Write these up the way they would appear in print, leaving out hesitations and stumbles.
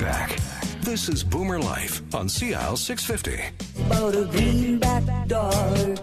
back. This is Boomer Life on CL 650. About a greenback dollar,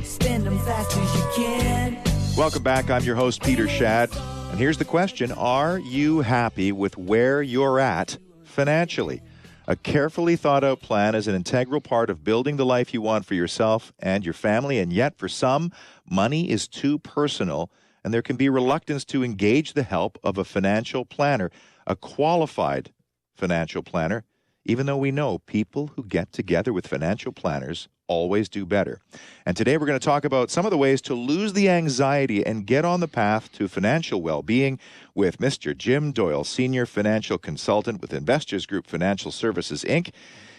spend them fast as you can. Welcome back. I'm your host, Peter Shad. And here's the question. Are you happy with where you're at financially? A carefully thought out plan is an integral part of building the life you want for yourself and your family. And yet, for some, money is too personal, and there can be reluctance to engage the help of a financial planner, a qualified financial planner, even though we know people who get together with financial planners always do better. And today we're going to talk about some of the ways to lose the anxiety and get on the path to financial well-being with Mr. Jim Doyle, Senior Financial Consultant with Investors Group Financial Services, Inc.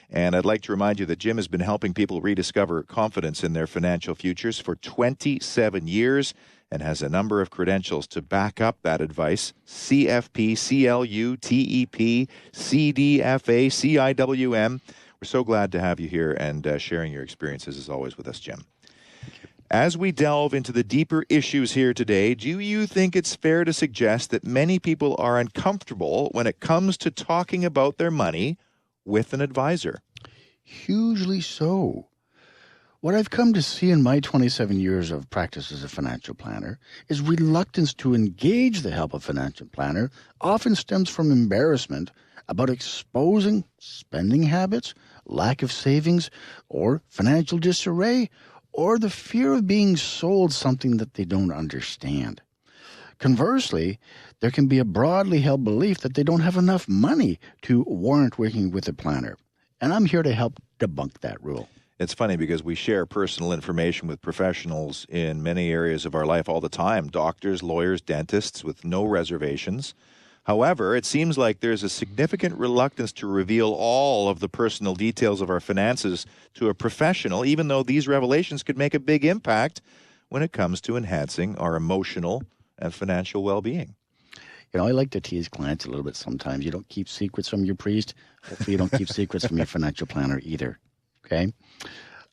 And I'd like to remind you that Jim has been helping people rediscover confidence in their financial futures for 27 years and has a number of credentials to back up that advice. CFP, CLU, TEP, CDFA, CIWM. We're so glad to have you here and sharing your experiences as always with us, Jim. As we delve into the deeper issues here today, do you think it's fair to suggest that many people are uncomfortable when it comes to talking about their money with an advisor? Hugely so. What I've come to see in my 27 years of practice as a financial planner is reluctance to engage the help of a financial planner often stems from embarrassment about exposing spending habits, lack of savings, or financial disarray, or the fear of being sold something that they don't understand. Conversely, there can be a broadly held belief that they don't have enough money to warrant working with a planner. And I'm here to help debunk that rule. It's funny because we share personal information with professionals in many areas of our life all the time, doctors, lawyers, dentists, with no reservations. However, it seems like there's a significant reluctance to reveal all of the personal details of our finances to a professional, even though these revelations could make a big impact when it comes to enhancing our emotional and financial well-being. You know, I like to tease clients a little bit sometimes. You don't keep secrets from your priest. Hopefully you don't keep secrets from your financial planner either. Okay?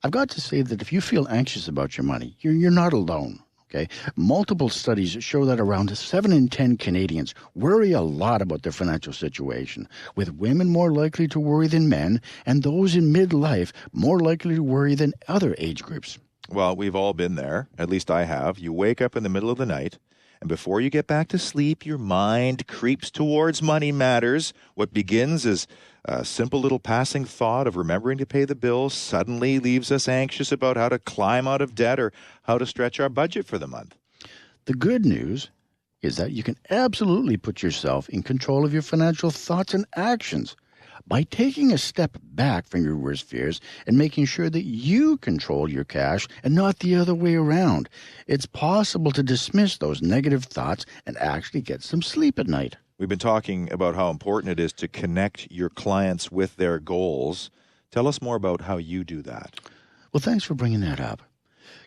I've got to say that if you feel anxious about your money, you're not alone. Okay? Multiple studies show that around 7 in 10 Canadians worry a lot about their financial situation, with women more likely to worry than men, and those in midlife more likely to worry than other age groups. Well, we've all been there. At least I have. You wake up in the middle of the night, and before you get back to sleep, your mind creeps towards money matters. What begins as a simple little passing thought of remembering to pay the bills suddenly leaves us anxious about how to climb out of debt or how to stretch our budget for the month. The good news is that you can absolutely put yourself in control of your financial thoughts and actions by taking a step back from your worst fears and making sure that you control your cash and not the other way around. It's possible to dismiss those negative thoughts and actually get some sleep at night. We've been talking about how important it is to connect your clients with their goals. Tell us more about how you do that. Well, thanks for bringing that up.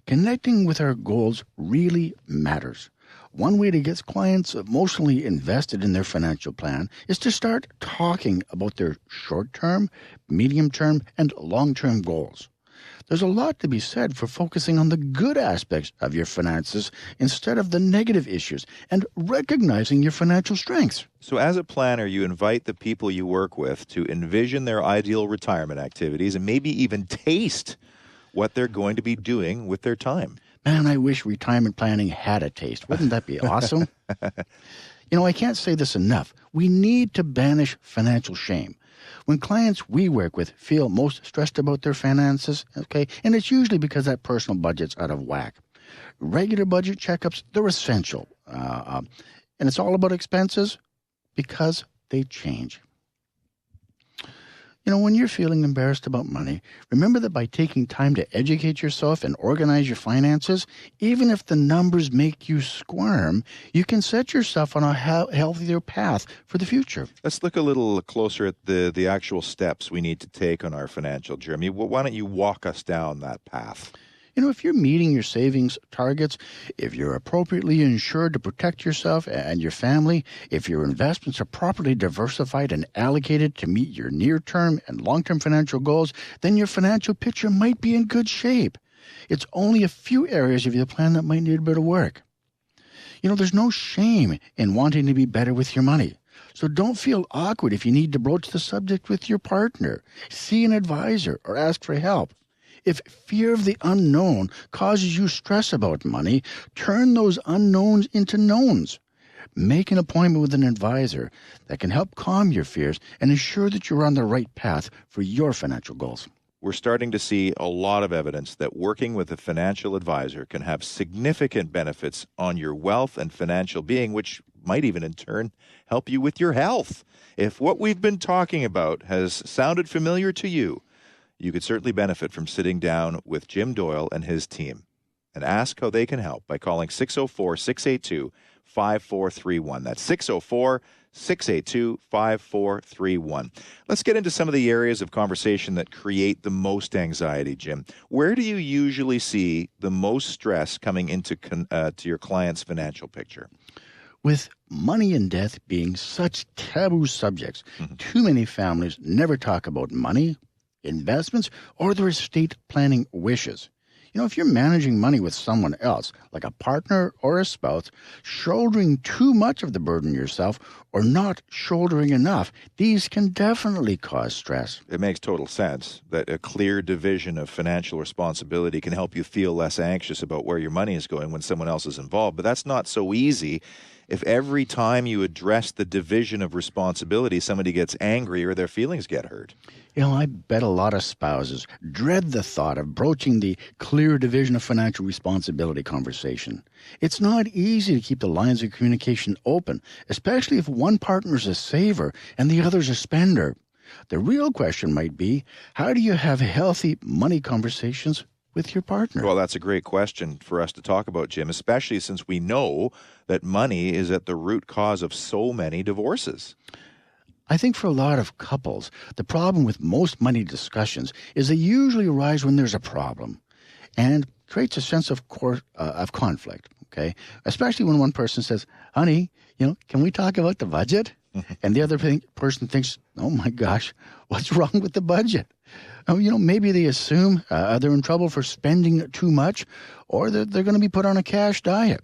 Connecting with our goals really matters. One way to get clients emotionally invested in their financial plan is to start talking about their short-term, medium-term, and long-term goals. There's a lot to be said for focusing on the good aspects of your finances instead of the negative issues and recognizing your financial strengths. So as a planner, you invite the people you work with to envision their ideal retirement activities and maybe even taste what they're going to be doing with their time. Man, I wish retirement planning had a taste. Wouldn't that be awesome? You know, I can't say this enough. We need to banish financial shame. When clients we work with feel most stressed about their finances, okay, and it's usually because that personal budget's out of whack. Regular budget checkups, they're essential. And it's all about expenses because they change. You know, when you're feeling embarrassed about money, remember that by taking time to educate yourself and organize your finances, even if the numbers make you squirm, you can set yourself on a healthier path for the future. Let's look a little closer at the actual steps we need to take on our financial journey. Why don't you walk us down that path? You know, if you're meeting your savings targets, if you're appropriately insured to protect yourself and your family, if your investments are properly diversified and allocated to meet your near-term and long-term financial goals, then your financial picture might be in good shape. It's only a few areas of your plan that might need a bit of work. You know, there's no shame in wanting to be better with your money. So don't feel awkward if you need to broach the subject with your partner. See an advisor or ask for help. If fear of the unknown causes you stress about money, turn those unknowns into knowns. Make an appointment with an advisor that can help calm your fears and ensure that you're on the right path for your financial goals. We're starting to see a lot of evidence that working with a financial advisor can have significant benefits on your wealth and financial being, which might even in turn help you with your health. If what we've been talking about has sounded familiar to you, you could certainly benefit from sitting down with Jim Doyle and his team and ask how they can help by calling 604-682-5431. That's 604-682-5431. Let's get into some of the areas of conversation that create the most anxiety, Jim. Where do you usually see the most stress coming into to your client's financial picture? With money and death being such taboo subjects, too many families never talk about money, investments, or their estate planning wishes. If you're managing money with someone else, like a partner or a spouse, shouldering too much of the burden yourself or not shouldering enough, these can definitely cause stress. It makes total sense that a clear division of financial responsibility can help you feel less anxious about where your money is going when someone else is involved, but that's not so easy. If every time you address the division of responsibility, somebody gets angry or their feelings get hurt. I bet a lot of spouses dread the thought of broaching the clear division of financial responsibility conversation. It's not easy to keep the lines of communication open, especially if one partner's a saver and the other's a spender. The real question might be, how do you have healthy money conversations with your partner? Well, that's a great question for us to talk about, Jim, especially since we know that money is at the root cause of so many divorces. I think for a lot of couples, the problem with most money discussions is they usually arise when there's a problem and creates a sense of conflict, okay? Especially when one person says, honey, can we talk about the budget? And the other person thinks, oh my gosh, what's wrong with the budget? Maybe they assume they're in trouble for spending too much or that they're going to be put on a cash diet.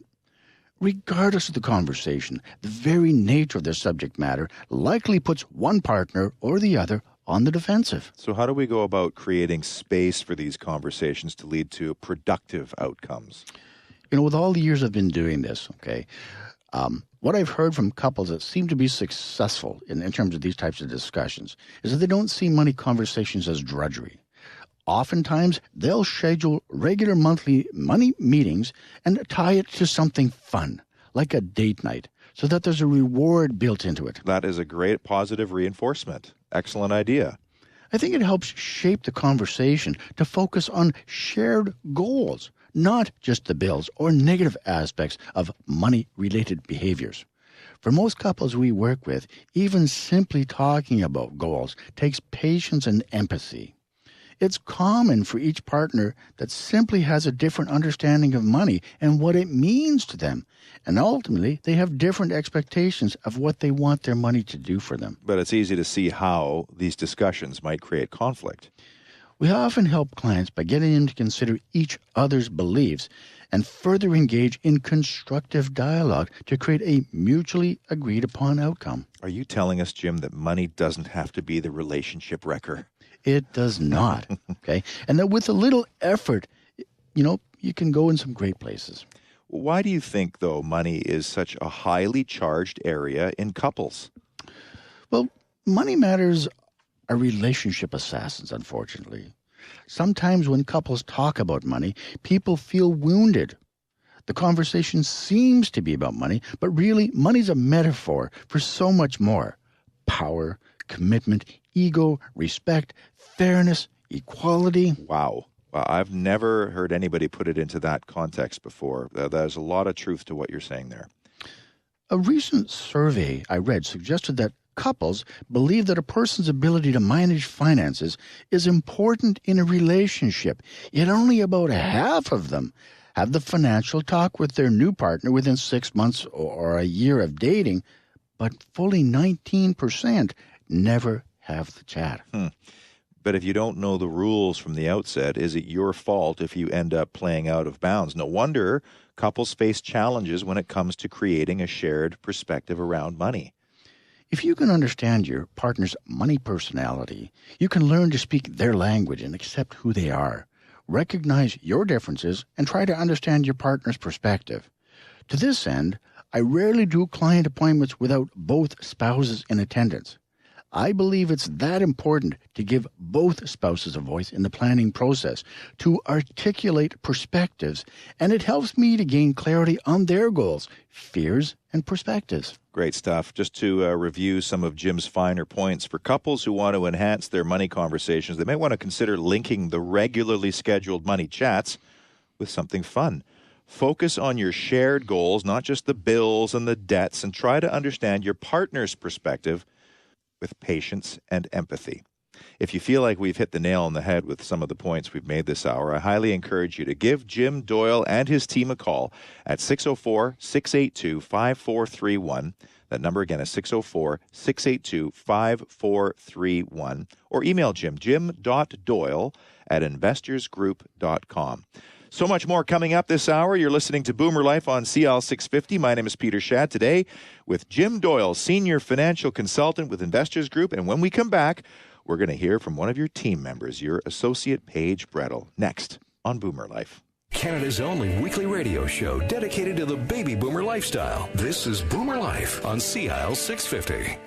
Regardless of the conversation, the very nature of their subject matter likely puts one partner or the other on the defensive. So how do we go about creating space for these conversations to lead to productive outcomes? With all the years I've been doing this, okay, what I've heard from couples that seem to be successful in terms of these types of discussions is that they don't see money conversations as drudgery. Oftentimes, they'll schedule regular monthly money meetings and tie it to something fun, like a date night, so that there's a reward built into it. That is a great positive reinforcement. Excellent idea. I think it helps shape the conversation to focus on shared goals, not just the bills or negative aspects of money-related behaviors. For most couples we work with, even simply talking about goals takes patience and empathy. It's common for each partner that simply has a different understanding of money and what it means to them. And ultimately, they have different expectations of what they want their money to do for them. But it's easy to see how these discussions might create conflict. We often help clients by getting them to consider each other's beliefs and further engage in constructive dialogue to create a mutually agreed upon outcome. Are you telling us, Jim, that money doesn't have to be the relationship wrecker? It does not, okay? And that with a little effort, you can go in some great places. Why do you think, though, money is such a highly charged area in couples? Well, money matters are relationship assassins, unfortunately. Sometimes when couples talk about money, people feel wounded. The conversation seems to be about money, but really, money's a metaphor for so much more. Power, commitment, ego, respect, fairness, equality. Wow. I've never heard anybody put it into that context before. There's a lot of truth to what you're saying there. A recent survey I read suggested that couples believe that a person's ability to manage finances is important in a relationship, yet only about half of them have the financial talk with their new partner within 6 months or a year of dating, but fully 19% never have the chat. But if you don't know the rules from the outset, is it your fault if you end up playing out of bounds? No wonder couples face challenges when it comes to creating a shared perspective around money. If you can understand your partner's money personality, you can learn to speak their language and accept who they are. Recognize your differences and try to understand your partner's perspective. To this end, I rarely do client appointments without both spouses in attendance. I believe it's that important to give both spouses a voice in the planning process, to articulate perspectives, and it helps me to gain clarity on their goals, fears, and perspectives. Great stuff. Just to review some of Jim's finer points, for couples who want to enhance their money conversations, they may want to consider linking the regularly scheduled money chats with something fun. Focus on your shared goals, not just the bills and the debts, and try to understand your partner's perspective with patience and empathy. If you feel like we've hit the nail on the head with some of the points we've made this hour, I highly encourage you to give Jim Doyle and his team a call at 604-682-5431. That number again is 604-682-5431. Or email Jim, jim.doyle@investorsgroup.com. So much more coming up this hour. You're listening to Boomer Life on CL 650. My name is Peter Shad. Today with Jim Doyle, Senior Financial Consultant with Investors Group. And when we come back, we're going to hear from one of your team members, your associate Paige Brettel, next on Boomer Life. Canada's only weekly radio show dedicated to the baby boomer lifestyle. This is Boomer Life on CL 650.